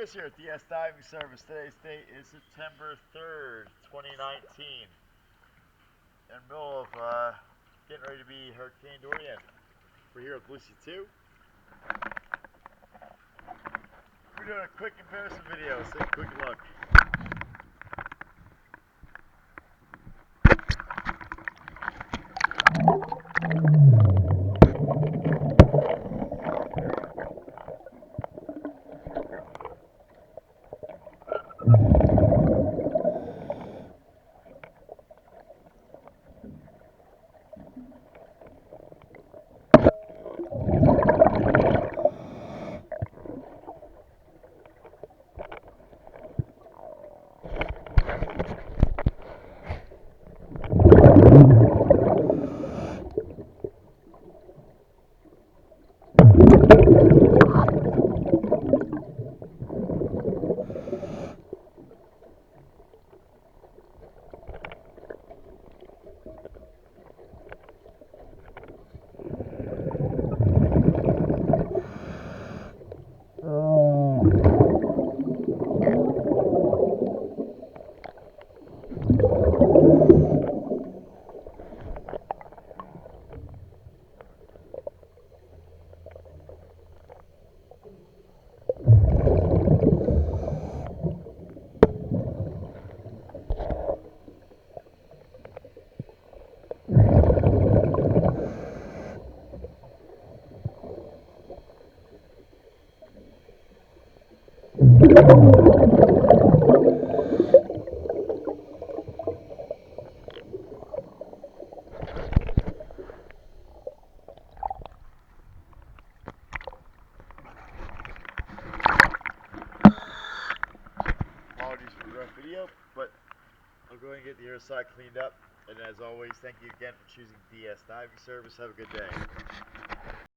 Chris here at DS Diving Service. Today's date is September 3rd, 2019. In the middle of getting ready to be Hurricane Dorian. We're here with Lucy 2. We're doing a quick comparison video. Let's take a quick look. Apologies for the rough video, but I'll go ahead and get the other side cleaned up. And as always, thank you again for choosing DS Diving Service. Have a good day.